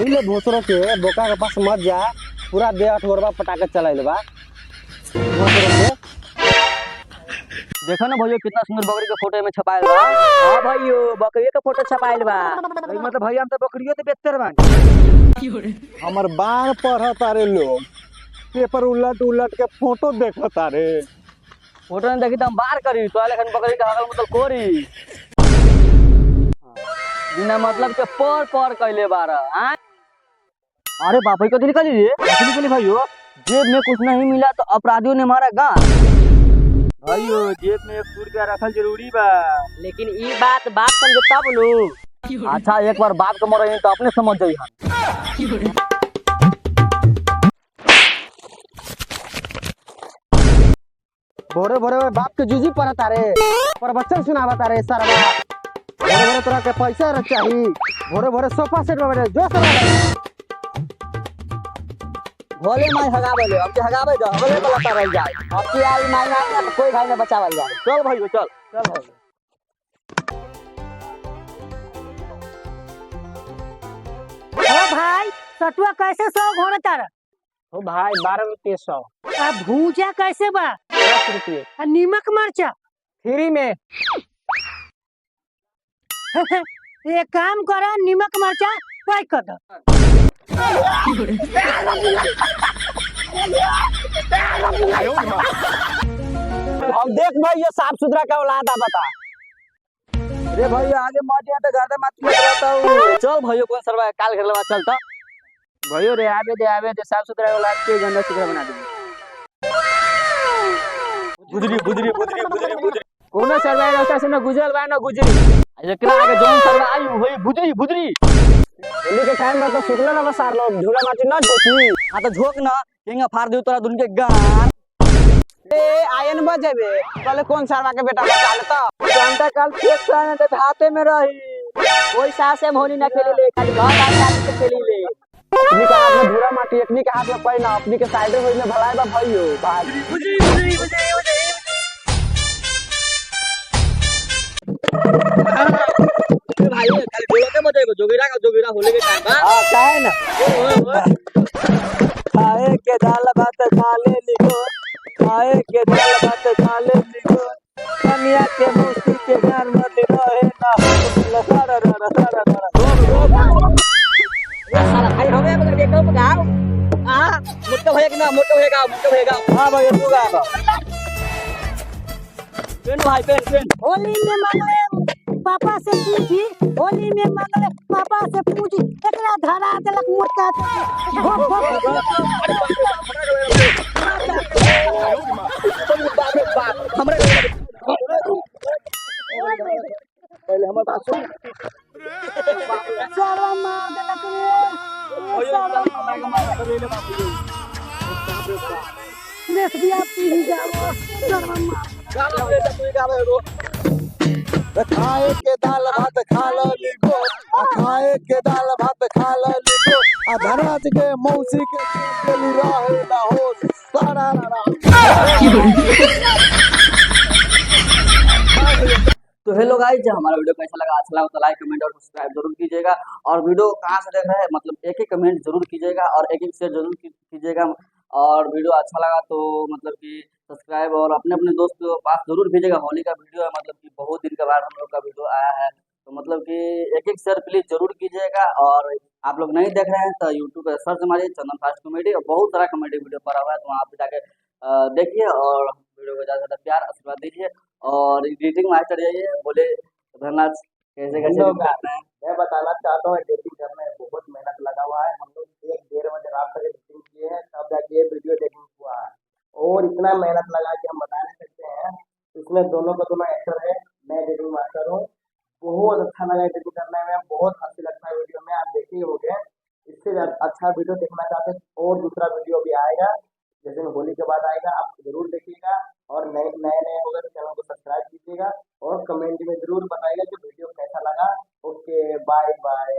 पहले भोसरो के बोका के पास मत जा, पूरा दे अठोरबा पटाखे चलाइल बा भोसरो के। देखो ना भैया कितना सुंदर बकरी के फोटो में छपायल बा। हां भाइयों बकरी के फोटो छपायल बा। मतलब भैया हम तो बकरियों तो बेचते बानी। हमर बार पढ़ तारे लोग पेपर उलट उलट के फोटो देखो तारे। फोटो में देखी तो हम बार करी तो लेकिन बकरी के हगल मतलब कोरी बिना मतलब के पर कैले बार। हां अरे बाप को निकली रे निकली भाइयों। जेब में कुछ नहीं मिला तो अपराधियों ने मारा गांड। भाइयों जेब में 100 रुपया रखल जरूरी बा, लेकिन ई बात समझ तब नु। अच्छा एक बार बात को मरे तो अपने समझ जाई हम। भोरे भोरे बाप के जूजी पढ़ा तारे, प्रवचन सुनावा तारे सरवा। भोरे भोरे तोरा के पैसा चाहिए, भोरे भोरे सोफा सेट में बैठे जो सब भोले माई हगावे ले, अब के हगावे जा हगले वाला तरल जाए। अब की आई माई ना कोई भाई ने बचावल जाए। चल भाई चल चल भाई। ओ भाई सटुआ कैसे 100 घोड़े तारा? ओ भाई 12 रुपये 100। आ भूजा कैसे बा? 10 रुपये आ नीमक मरचा फ्री में। एक काम करा नीमक मरचा पैक कर दो। अब देख भाई ये साफ सुथरा का औलाद बता। अरे भाई आगे मत या तो गादा मत रहता हूं। चल भाइयों कौन सरवा काल घर लवा चलता। भाइयों रे आवे दे साफ सुथरा औलाद के गंदा सुथरा बना दे। बुदरी कोनो सरवा रास्ता से न गुजरल बा न गुजरी। एकरा आगे जोन सरवा आई होई बुदरी। होली के टाइम में तो शुक्ला ना बसार लो झूला माटी ना झोकी। हां तो झोक ना केंगा फाड़ दियो तोरा दुन के गार। ए आयन बजेबे कल कौन सरवा के बेटा बचा लेता। जानता कल खेत साने ते हाथे में रही। कोई सासे मोहनी ना खेले ले खाली घर आके के खेली ले। अपनी के हाथ में धूरा माटी, अपनी के हाथ में पैना, अपनी के साइड में भलाई बा भाइयो भाई। बुझरी भाई खाली बोलो के बजाइबो जोगिरा होले के टाइम बा। हां काहे ना खाए के दाल भात खा ले लिखो, खाए के दाल भात खा ले लिखो, कनिया के मौसी के घर में रहे ना सारा साला भाई होवे मगर देखो गाओ। मोटो होएगा। हां भाई तू गा पेन भाई पेन। होली में मंगले पापा से पूछी, होली में मंगले पापा से पूछी, एकरा धरा देलक मोटका। हमरे पहले हमर बात सुन। सारा मार देलक रे। लेसबिया पी जाओ सारा मार। खाए के दाल भात खा लो लिखो, खाए के दाल भात खा लो लिखो, धराज के मौसी के दिल रहे ना हो सारा। तो हेलो गाइस हमारा वीडियो कैसा लगा अच्छा लगा तो लाइक कमेंट और सब्सक्राइब जरूर कीजिएगा। और वीडियो कहाँ से देख रहे हैं मतलब एक कमेंट जरूर कीजिएगा और एक शेयर जरूर कीजिएगा। और वीडियो अच्छा लगा तो मतलब कि सब्सक्राइब और अपने अपने दोस्त के पास जरूर भेजिएगा। होली का वीडियो है मतलब कि बहुत दिन के बाद हम लोग का वीडियो आया है तो मतलब कि एक शेयर प्लीज जरूर कीजिएगा। और आप लोग नहीं देख रहे हैं तो यूट्यूब पर सर्च मारिए चंदन फास्ट कॉमेडी और बहुत सारा कॉमेडी वीडियो पड़ा हुआ है तो वहाँ पे जाके देखिए और वीडियो को ज़्यादा से ज़्यादा प्यार आशीर्वाद दीजिए। और एडिटिंग मास्टर जाइए बोले धन्यवाद कैसे मैं बताना चाहता हूँ एडिटिंग करने में बहुत मेहनत लगा हुआ है। हम लोग 1-1.5 बजे रात तक एडिटिंग किए हैं तब जाके ये वीडियो एडिटिंग हुआ है और इतना मेहनत लगा कि हम बता नहीं सकते हैं। इसमें दोनों एक्टर है, मैं एडिटिंग मास्टर हूँ। बहुत अच्छा लगा एडिटिंग करने में, बहुत हंसी लगता है वीडियो में। आप देखिए हो गए इससे अच्छा वीडियो देखना चाहते हैं और दूसरा वीडियो भी आएगा जैसे होली के बाद आएगा, आप जरूर देखिएगा। और नए होगा तो चैनल को सब्सक्राइब कीजिएगा और कमेंट में जरूर बताइएगा कि वीडियो कैसा लगा। Okay bye bye.